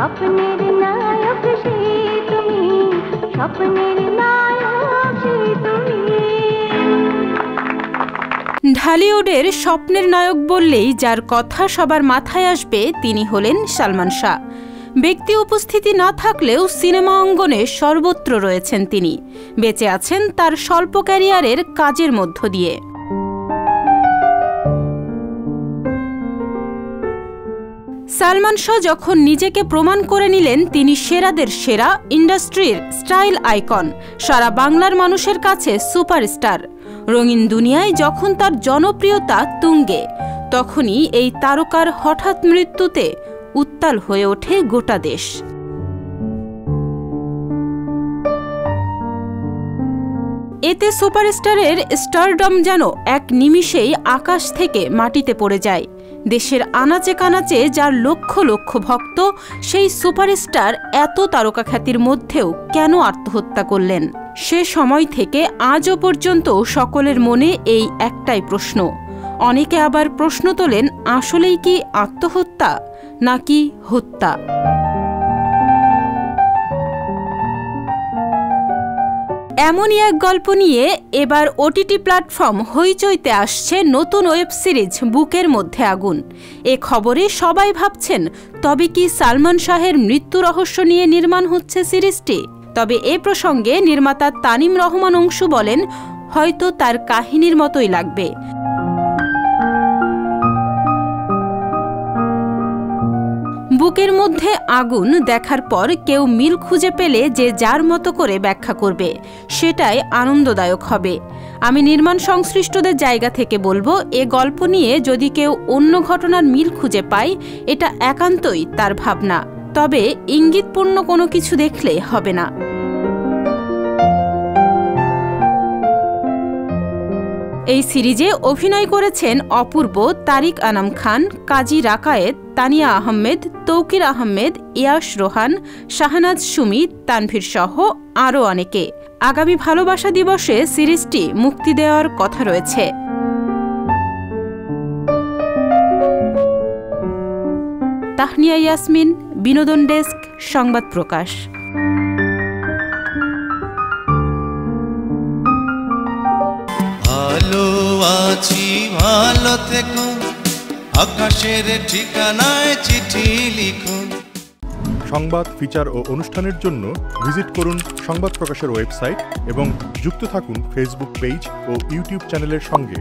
স্বপ্নের নায়ক সে তুমি, স্বপ্নের নায়ক সে তুমি। ঢালিউডের স্বপ্নের নায়ক বললেই যার কথা সবার মাথায় আসবে তিনি হলেন সালমান শাহ। ব্যক্তি উপস্থিতি না থাকলেও সিনেমা অঙ্গনে সর্বত্র রয়েছেন তিনি। বেঁচে আছেন তার স্বল্প ক্যারিয়ারের কাজের মধ্য দিয়ে। সালমান শাহ যখন নিজেকে প্রমাণ করে নিলেন তিনি সেরাদের সেরা, ইন্ডাস্ট্রির স্টাইল আইকন, সারা বাংলার মানুষের কাছে সুপারস্টার, রঙিন দুনিয়ায় যখন তার জনপ্রিয়তা তুঙ্গে, তখনই এই তারকার হঠাৎ মৃত্যুতে উত্তাল হয়ে ওঠে গোটা দেশ। এতে সুপারস্টারের স্টারডম যেন এক নিমিষেই আকাশ থেকে মাটিতে পড়ে যায়। দেশের আনাচে কানাচে যার লক্ষ লক্ষ ভক্ত, সেই সুপারস্টার এত তারকা খ্যাতির মধ্যেও কেন আত্মহত্যা করলেন? সে সময় থেকে আজও পর্যন্ত সকলের মনে এই একটাই প্রশ্ন। অনেকে আবার প্রশ্ন তোলেন, আসলেই কি আত্মহত্যা নাকি হত্যা? এমনই এক গল্প নিয়ে এবার ওটিটি প্ল্যাটফর্ম হইচইতে আসছে নতুন ওয়েব সিরিজ বুকের মধ্যে আগুন। এ খবরে সবাই ভাবছেন, তবে কি সালমান শাহের মৃত্যু রহস্য নিয়ে নির্মাণ হচ্ছে সিরিজটি? তবে এ প্রসঙ্গে নির্মাতা তানিম রহমান অংশু বলেন, হয়তো তার কাহিনীর মতোই লাগবে। বুকের মধ্যে আগুন দেখার পর কেউ মিল খুঁজে পেলে যে যার মতো করে ব্যাখ্যা করবে, সেটাই আনন্দদায়ক হবে। আমি নির্মাণ সংশ্লিষ্টদের জায়গা থেকে বলবো, এ গল্প নিয়ে যদি কেউ অন্য ঘটনার মিল খুঁজে পায়, এটা একান্তই তার ভাবনা, তবে ইঙ্গিতপূর্ণ কোনো কিছু দেখলে হবে না। এই সিরিজে অভিনয় করেছেন অপূর্ব, তারিক আনাম খান, কাজী রাকায়েত, তানিয়া আহমেদ, তৌকির আহমেদ, ইয়াশ রোহান, শাহনাজ সুমি, তানভীর সহ আরও অনেকে। আগামী ভালোবাসা দিবসে সিরিজটি মুক্তি দেওয়ার কথা রয়েছে। তাহনিয়া ইয়াসমিন, বিনোদন ডেস্ক, সংবাদ প্রকাশ। ভালো আছি, ভালো থেকো, আকাশের ঠিকানায় চিঠি লিখুন। সংবাদ, ফিচার ও অনুষ্ঠানের জন্য ভিজিট করুন সংবাদ প্রকাশের ওয়েবসাইট এবং যুক্ত থাকুন ফেসবুক পেজ ও ইউটিউব চ্যানেলের সঙ্গে।